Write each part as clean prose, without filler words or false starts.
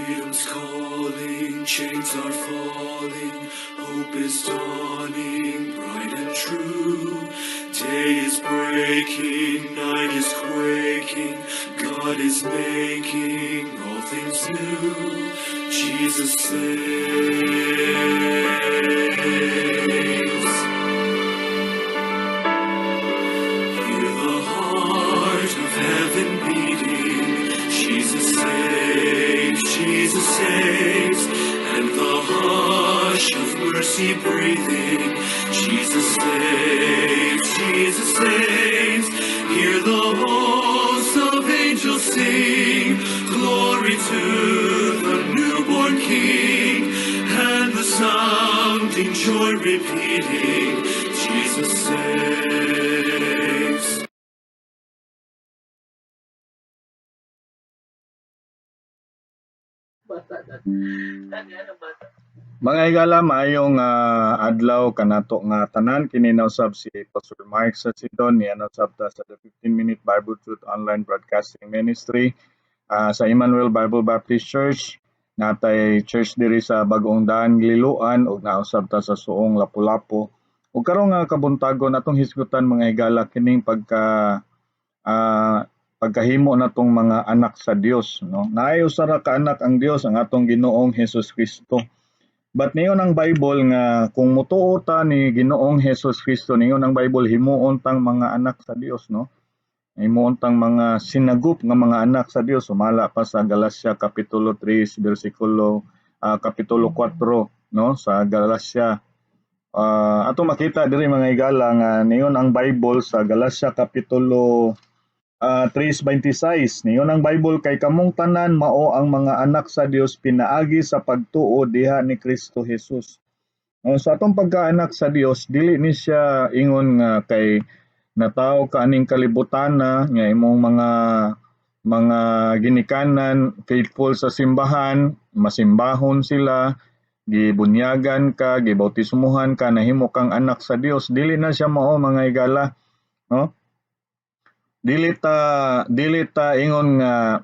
Freedom's calling, chains are falling, hope is dawning, bright and true. Day is breaking, night is quaking, God is making all things new. Jesus saves. Hear the heart of heaven beating. Jesus saves, and the hush of mercy breathing. Jesus saves. Hear the hosts of angels sing, glory to the newborn King, and the sounding joy repeating, Jesus saves. Mga higala, maayong adlaw kanato nga tanan. Kini nausab si Pastor Mark sa Sidon, niya nausab ta sa the 15-minute Bible Truth Online Broadcasting Ministry sa Emmanuel Bible Baptist Church. Natay church diri sa Bagong Daan, Liloan, ug nausab ta sa Suong, Lapu-Lapu. Ug karon nga kabuntagon atong hisgutan mga higala kining pagkahimo natong mga anak sa Dios, no? Naay usa ra ka anak ang Dios, ang atong Ginoong Hesus Kristo. But niyon ang Bible nga kung mutuo ta ni Ginoong Hesus Kristo, niyon ang Bible himuon tang mga anak sa Dios, no? Himuon tang mga sinagup nga mga anak sa Dios. Sumala pa sa Galacia kapitulo 3 kapitulo 4, no? Sa Galacia ato makita diri mga higala nga niyon ang Bible sa Galacia kapitulo 3:26. Niyon ang Bible, kay kamong tanan mao ang mga anak sa Dios pinaagi sa pagtuo diha ni Kristo Jesus. Sa atong pagkaanak sa Dios, dili ni siya ingon nga kay natawo ka aning kalibutan na nga imong mga ginikanan faithful sa simbahan, masimbahon sila, gibunyagan ka, gibautismuhan ka, nahimo kang anak sa Dios. Dili na siya mao mga higala, no? Dili ta ingon nga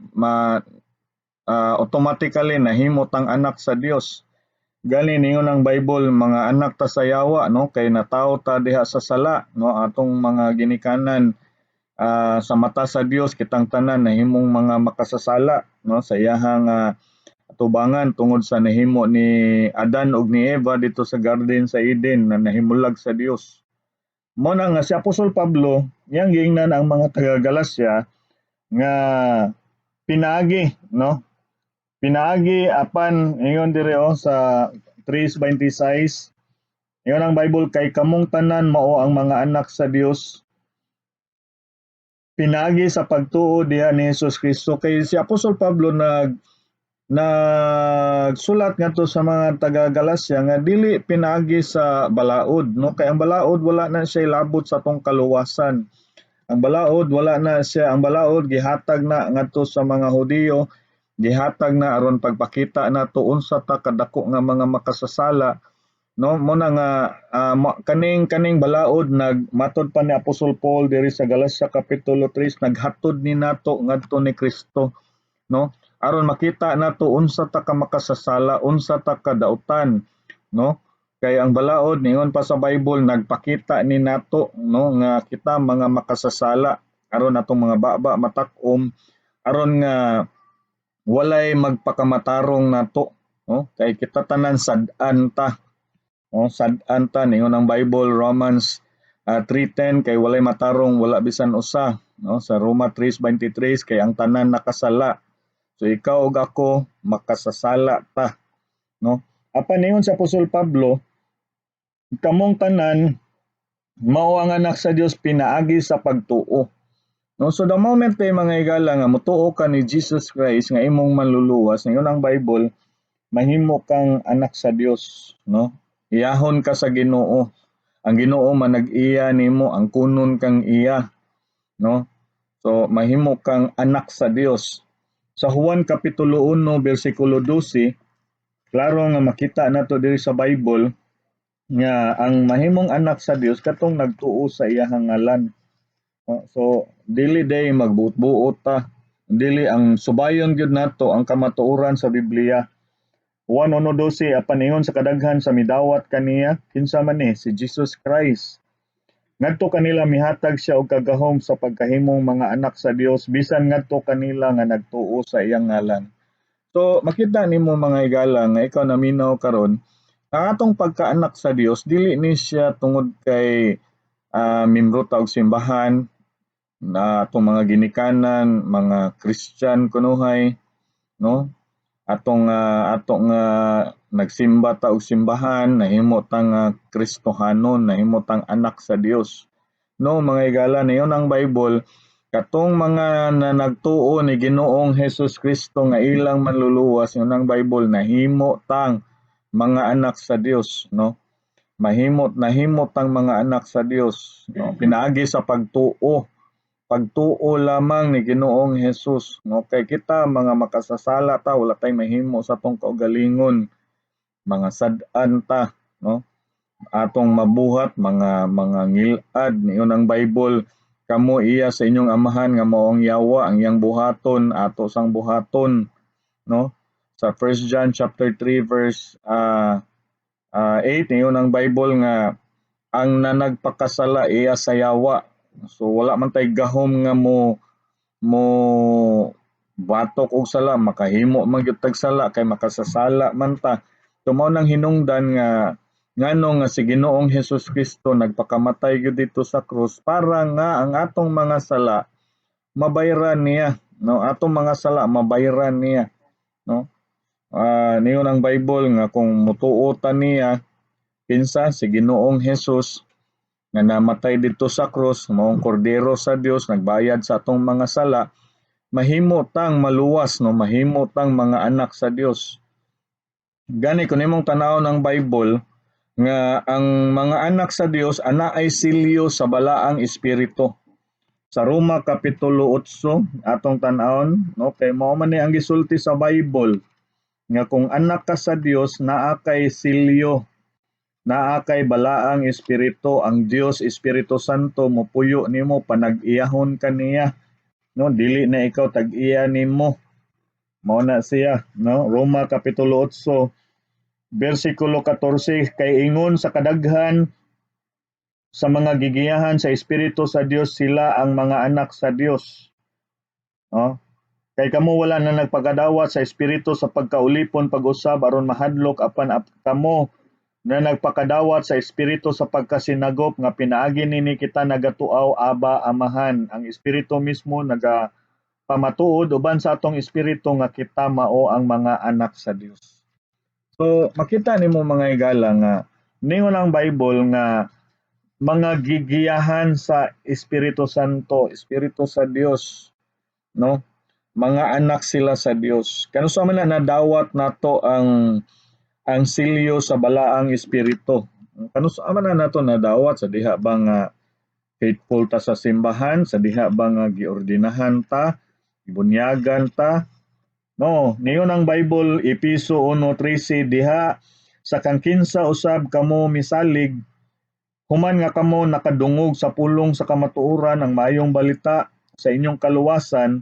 automatically nahimo tang anak sa Dios. Gani ningon ang Bible, mga anak ta sa yawa, no? Kay natawo ta diha sa sala, no? Atong mga ginikanan sa mata sa Dios kitang tanan nahimong mga makasasala, no? Sa iyahang atubangan tungod sa nahimo ni Adan ug ni Eva dito sa garden sa Eden na nahimulag sa Dios. Mo na nga si Apostol Pablo, yang giingnan ang mga taga Galacia nga pinaagi, no? Pinaagi apan ingon diri sa 3:26. Ingon ang Bible, kay kamong tanan mao ang mga anak sa Dios pinaagi sa pagtuo diha ni Hesus Kristo. Kay si Apostol Pablo nagsulat ngadto sa mga taga Galacia nga dili pinaagi sa balaod, no? Kay ang balaod wala na siya labot sa tong kaluwasan. Ang balaod gihatag na ngadto sa mga Hudiyo, gihatag na aron pagpakita nato unsa ta kadako nga mga makasasala, no? Muna nga kaning balaod nagmatod pa ni Apostol Paul diri sa Galacia kapitulo 3, naghatod ni nato ngadto ni Kristo, no? Aron makita nato unsa ta ka makasasala, unsa ta kadautan, no? Kay ang balaod ningon pa sa Bible, nagpakita ni nato, no, nga kita mga makasasala aron natong mga baba matak-om, aron nga walay magpakamatarong nato, no? Kay kita tanan sad-an ta, no? Sad-an ta ningon ang Bible, Romans 3:10, kay walay matarong wala bisan usa, no? Sa Roma 3:23, kay ang tanan nakasala. So ikaw ug ako makasasala ta, no? Apan ningon sa Apostol Pablo, kamong tanan mao ang anak sa Dios pinaagi sa pagtuo. No, so the moment kay mga higala nga motuo ka ni Jesus Christ nga imong manluluwas, ngayon ang Bible, mahimo kang anak sa Dios, no? Iyahon ka sa Ginoo. Ang Ginoo manag-iya nimo, ang kunon kang iya, no? So mahimo kang anak sa Dios. Sa Juan kapitulo 1 bersikulo 12, klaro nga makita nato diri sa Bible nga ang mahimong anak sa Dios katong nagtuo sa iyahang ngalan. So dili day magbuot-buot ta, Dili ang subayon gyud nato ang kamatuoran sa Biblia. Juan 1:12 apan ingon sa kadaghan sa midawat kaniya kinsa man ni si Jesus Christ. Ngadto kanila mihatag siya og kagahom sa pagkahimong mga anak sa Dios bisan ngadto kanila nga nagtuo sa iyang ngalan. So makita nimo mga higala nga ikaw naminaw karon ang atong pagkaanak sa Dios dili ni siya tungod kay membro ta og simbahan na atong mga ginikanan, mga Christian kunuhay, no? Atong nagsimba ta og simbahan, nahimo tang Kristohanon, nahimo tang anak sa Dios. No, mga higala, niyon ang Bible, katong mga nagtuo ni Ginoong Hesus Kristo nga ilang manluluwas, yun ang Bible, nahimo tang mga anak sa Dios, no? Nahimo tang mga anak sa Dios, no? Pinaagi sa pagtuo lamang ni Ginoong Hesus, no? Kay kita mga makasasala ta, wala tay mahimo sa atong kaugalingon, mga sad-an ta, no? Atong mabuhat mga ngilad niyon ang Bible, kamo iya sa inyong amahan nga mao ang yawa ang iyang buhaton ato sang buhaton, no? Sa 1 John chapter 3 verse 8 niyon ang Bible nga ang nanagpakasala iya sa yawa. So wala man tay gahom nga mo batok og sala, makahimo man gyud tag sala kay makasasala man ta. So mao nang hinungdan nga ngano nga si Ginoong Hesus Kristo nagpakamatay gyud dito sa krus para nga ang atong mga sala mabayran niya, no? Atong mga sala mabayran niya, no? Niyon ang Bible nga kung mutuo ta niya kinsa si Ginoong Hesus nga namatay dito sa krus, maong kordero sa Dios nagbayad sa atong mga sala, mahimo tang maluwas, no? Mahimo tang mga anak sa Dios. Gani kun imong tanawon ang Bible nga ang mga anak sa Dios ana ay silyo sa balaang espiritu. Sa Roma kapitulo 8 atong tan-awon, no, kay mao man ni ang gisulti sa Bible nga kung anak ka sa Dios naa kay silyo, naa kay balaang espiritu, ang Dios Espiritu Santo mopuyo nimo panag-iyahon kaniya, no? Dili na ikaw tag-iya nimo. Mao na siya, no? Roma kapitulo 8 versikulo 14 kay ingon sa kadaghan sa mga gigiyahan sa Espiritu sa Dios sila ang mga anak sa Dios. No? Kay kamo wala na nagpagadawat sa Espiritu sa pagkaulipon pag-usab aron mahadlok apan kamo na nagpakadawat sa Espiritu sa pagkasinagop nga pinaagi nini kita nagatuaw Aba Amahan. Ang Espiritu mismo nagapamatuod uban sa atong espiritu nga kita mao ang mga anak sa Dios. So makita nimo mga higala nga ningon ang Bible nga mga gigiyahan sa Espiritu Santo, Espiritu sa Dios, no? Mga anak sila sa Dios. Kanus man na nadawat nato ang silyo sa balaang espiritu. Kanus man na nato nadawat sa diha ba nga faithful ta sa simbahan, sa diha ba nga giordinahan ta, ibunyagan ta. No, niyon ang Bible Episo 1:13 diha sa kang kinsa usab kamo misalig human nga kamo nakadungog sa pulong sa kamatuoran ang maayong balita sa inyong kaluwasan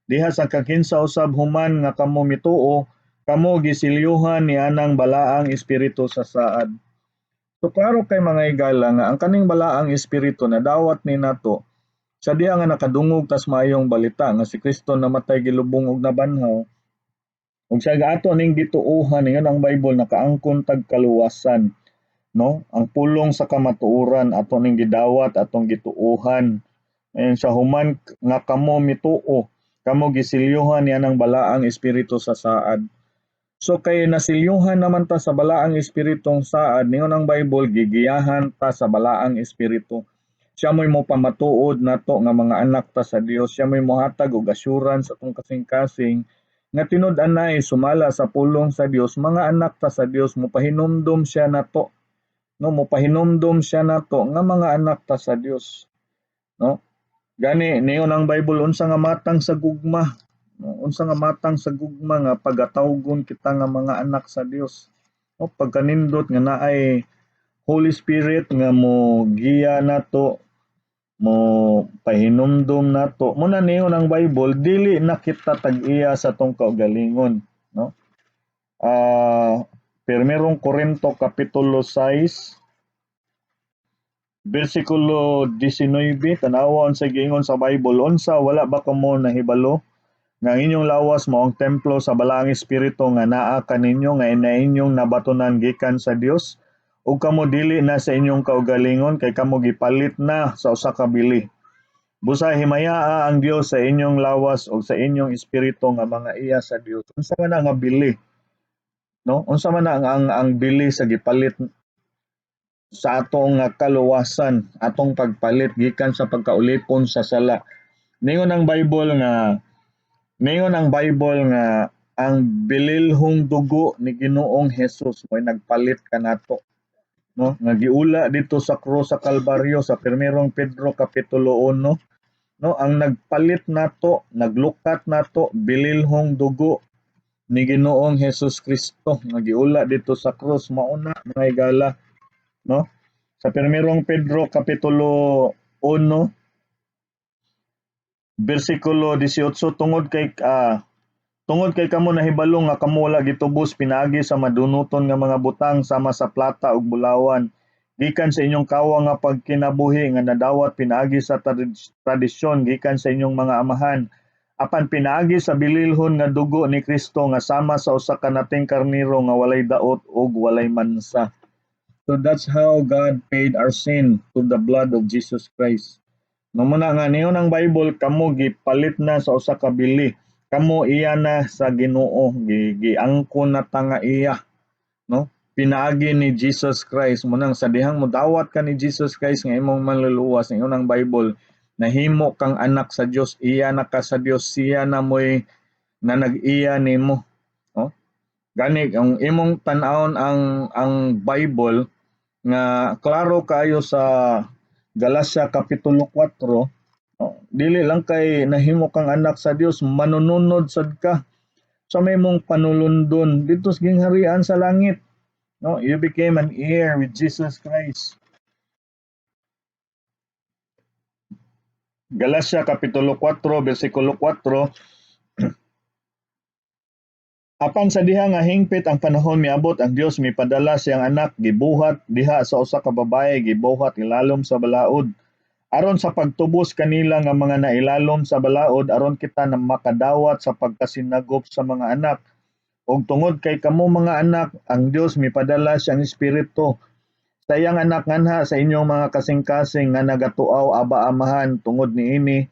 diha sa kang kinsa usab human nga kamo mituo kamo gisilyuhan ni anang balaang espiritu sa saad. So klaro kay mga higala nga ang kaning balaang espiritu na dawat ni nato sa diha nga nakadungog tas maayong balita nga si Kristo namatay gilubong og nabanhaw ug sa ato ning gituohan ningon ang Bible nakaangkon tag kaluwasan, no? Ang pulong sa kamatuoran ato ning gidawat atong gituohan. Ayon sa human nga kamo mituo kamo gisilyuhan niya ng balaang espiritu sa saad. So kay nasilyuhan naman ta sa balaang espiritong saad, ningon ang Bible gigiyahan ta sa balaang espiritu. Siya mo'y mo pamatuod nato nga mga anak ta sa Dios. Siya mo'y mohatag og assurance atong kasing-kasing nga tinud-anay sumala sa pulong sa Dios, mga anak ta sa Dios, mopahinumdom siya nato. No, mopahinumdom siya nato nga mga anak ta sa Dios. No? Gani niyon ang Bible unsa nga matang sa gugma, no? Unsa nga matang sa gugma nga pagatawgon kita nga mga anak sa Dios. No, pagkanindot nga naay Holy Spirit nga mo giya nato mo pahinumdum nato muna niyo ang Bible dili na kita tag-iya sa tong kaugalingon, no? Primerong Korinto kapitulo 6 bersikulo 19, tanawa unsa giingon sa Bible, unsa wala ba kamo nahibalo nga ang inyong lawas mao ang templo sa balaang espiritu nga naa kaninyo nga ina inyong nabatunan gikan sa Dios, ug kamo dili na sa inyong kaugalingon kay kamo gipalit na sa usa ka bili. Busa himayaa ang Dios sa inyong lawas ug sa inyong espiritu nga mga iya sa Dios. Unsa man na nga bili, no? Unsa man na ang bili sa gipalit sa atong kaluwasan, atong pagpalit gikan sa pagkaulipon sa sala. Ningon ang Bible nga ang bililhong dugo ni Ginoong Hesus mo'y nagpalit kanato, no? Nga giula dito sa krus sa Kalbaryo sa 1 Pedro kapitulo 1, no? Ang nagpalit nato, naglukat nato bililhong dugo ni Ginoong Hesus Kristo nga giula dito sa krus, mauna mga higala, no? Sa 1 Pedro kapitulo 1 bersikulo 18, tungod kay kamo nahibalo nga kamo wala gitubos pinaagi sa madunuton nga mga butang sama sa plata ug bulawan gikan sa inyong kawa nga pagkinabuhi nga nadawat pinaagi sa tradisyon gikan sa inyong mga amahan, apan pinaagi sa bililhon nga dugo ni Kristo nga sama sa usa ka nating karniro nga walay daot ug walay mansa. So that's how God paid our sin through the blood of Jesus Christ. Namuna nga niyo ng Bible kamo gipalit na sa usa ka bili. Kamo iya na sa Ginoo, giangkon na ta nga iya, no? Pinaagi ni Jesus Christ mo nang sa dihang modawat ka ni Jesus Christ nga imong manluluwas ng unang Bible, nahimo kang anak sa Dios, iya na ka sa Dios, siya na mo'y na nag-iya nimo, no? Gani ang imong tan-awon ang Bible nga klaro kayo sa Galacia kapitulo 4, no? Dili lang kay nahimo kang anak sa Dios, manununod sad ka sa may mong panulundon dito sa gingharian sa langit, no? You became an heir with Jesus Christ. Galacia kapitulo 4 bersikulo 4, apan sa diha nga hingpit ang panahon miabot, ang Dios mipadala siyang anak gibuhat diha sa usa ka babaye, gibuhat ilalom sa balaod aron sa pagtubos kanila nga mga nailalom sa balaod aron kita na makadawat sa pagkasinagop sa mga anak. Ug tungod kay kamo mga anak, ang Dios mipadala siyang espiritu sa iyang anak nganha sa inyong mga kasing-kasing nga nagatuaw aba amahan. Tungod niini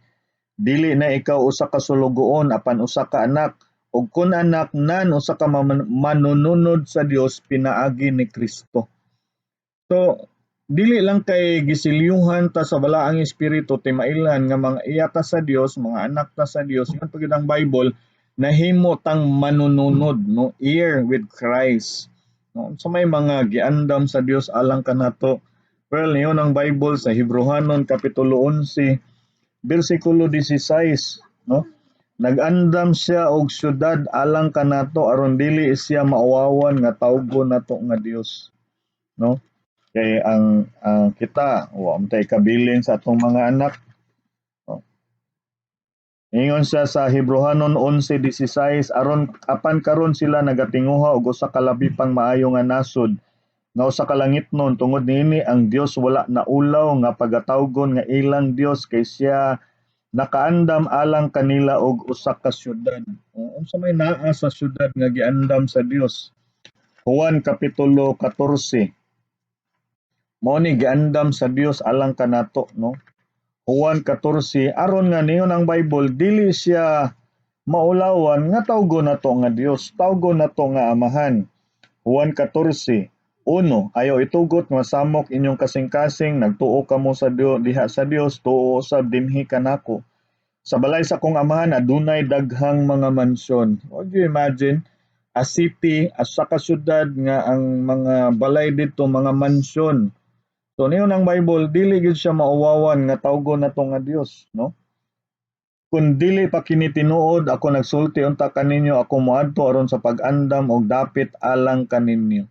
dili na ikaw usa ka sulugoon apan usa ka anak, ug kun anak nan usa ka manununod sa Dios pinaagi ni Kristo. So dili lang kay gisilyuhan ta sa balaang espiritu timailan nga mga iya ta sa Dios, mga anak ta sa Dios, yan pagid ang Bible, nahimo tang manununod, no, heir with Christ, no? So may mga giandam sa Dios alang kanato. Well, niyon ang Bible sa Hebrehanon kapitulo 11 bersikulo 16, no? Nag-andam siya og syudad alang kanato aron dili siya mauwawan nga tawgon nato nga Dios, no? Kay ang kita wa tay kabilin sa atong mga anak, no? Ingon siya sa Hebrehanon 11:16, aron apan karon sila nagatinguha og usa ka labi pang maayo nga nasod nga usa ka langitnon, tungod niini ang Dios wala naulaw nga pagatawgon nga ilang Dios kay siya nakaandam alang kanila og usa ka syudad. Unsa may naa sa syudad nga giandam sa Dios? Juan kapitulo 14. Mao ni giandam sa Dios alang kanato, no? Juan 14, aron nga niyon ang Bible dili siya maulawan nga tawgon nato nga Dios, tawgon nato nga amahan. Juan 14, 1, ayaw itugot nga samok inyong kasing-kasing, nagtuo kamo sa Dios, diha sa Dios, tuo usab dinhi kanako. Sa balay sa kong amahan adunay daghang mga mansyon. Would you imagine a city, asa ka syudad nga ang mga balay dito mga mansyon. So niyon ang Bible dili gid siya mauwawan nga tawgon nato nga Dios, no? Kun dili pa kini tinuod, ako nagsulti unta kaninyo, ako moadto aron sa pag-andam og dapit alang kaninyo.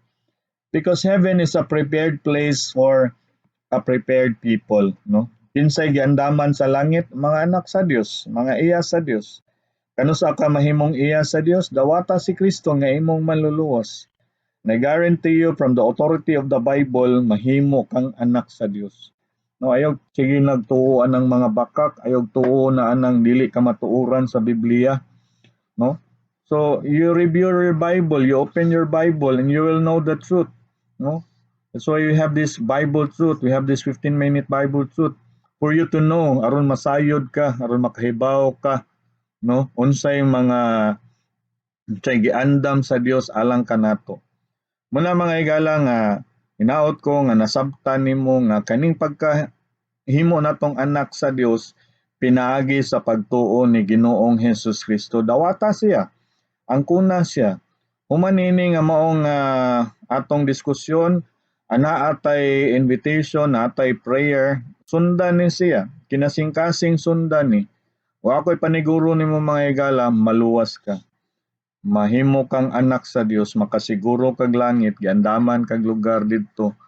Because heaven is a prepared place for a prepared people, no? Kinsay giandaman sa langit, mga anak sa Dios, mga iya sa Dios. Kanusa ka mahimong iya sa Dios, dawata si Kristo nga imong manluluwas. Na-guarantee you from the authority of the Bible, mahimo kang anak sa Dios. No, ayog sige nagtuuan ng mga bakak, ayog tuo na anang dili ka matuuran sa Biblia, no? So you review your Bible, you open your Bible and you will know the truth, no? That's why we have this Bible truth, we have this 15-minute Bible truth for you to know aron masayod ka, aron makahibaw ka, no? Unsay giandam sa Dios alang kanato. Muna mga higala nga hinaot ko nga nasabtan nimo nga kaning pagkahimo natong anak sa Dios pinaagi sa pagtuo ni Ginoong Hesus Kristo. Dawata siya, angkuna siya. Human ini nga maong atong diskusyon, ana atay invitation, atay prayer, sundan ni siya. Kinasing-kasing sundan ni. Wa ako'y paniguro nimo mga higala, maluwas ka. Mahimo kang anak sa Dios, makasiguro kag langit, giandaman kag lugar didto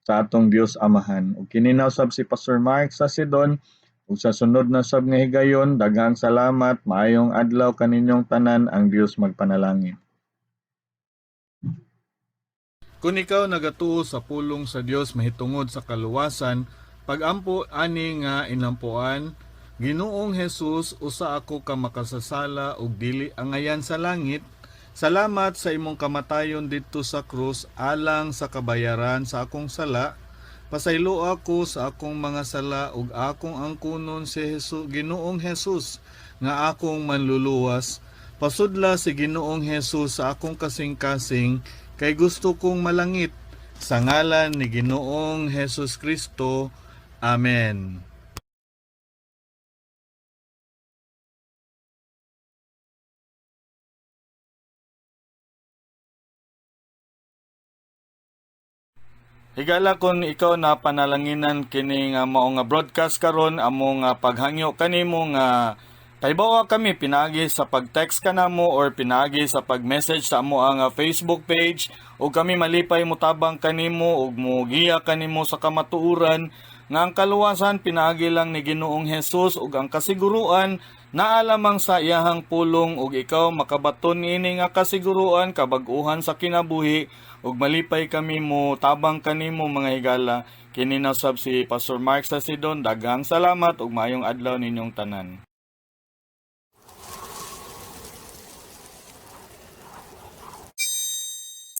sa atong Dios Amahan. Ug kini na usab si Pastor Mark sa Sidon, ug sa sunod na sab nga higayon, daghang salamat, maayong adlaw kaninyong tanan, ang Dios magpanalangin. Kung ikaw nagatuo sa pulong sa Dios mahitungod sa kaluwasan, pag-ampo ani nga inampuan, Ginoong Hesus, usa ako ka makasasala ug dili angayan sa langit. Salamat sa imong kamatayon didto sa krus alang sa kabayaran sa akong sala. Pasaylo ako sa akong mga sala ug akong angkunon si Ginoong Hesus nga akong manluluwas. Pasudla si Ginoong Hesus sa akong kasing-kasing kay gusto kong malangit. Sa ngalan ni Ginoong Hesus Kristo. Amen. Higala kung ikaw na panalanginan kini nga mao nga broadcast karon amo nga paghangyo kanimo nga kaybawa kami pinagi sa pag-text kanamo or pinagi sa pag-message sa amo ang Facebook page ug kami malipay mo tabang kanimo ug mogiya kanimo sa kamatuoran nga ang kaluwasan pinagi lang ni Ginoong Hesus ug ang kasiguruan naa lamang sa iyahang pulong ug ikaw makabaton niini nga kasiguruan kabag-uhan sa kinabuhi ug malipay kami mo tabang kanimo mga higala. Kini na sab si Pastor Mark sa Sidon, daghang salamat ug maayong adlaw ninyong tanan.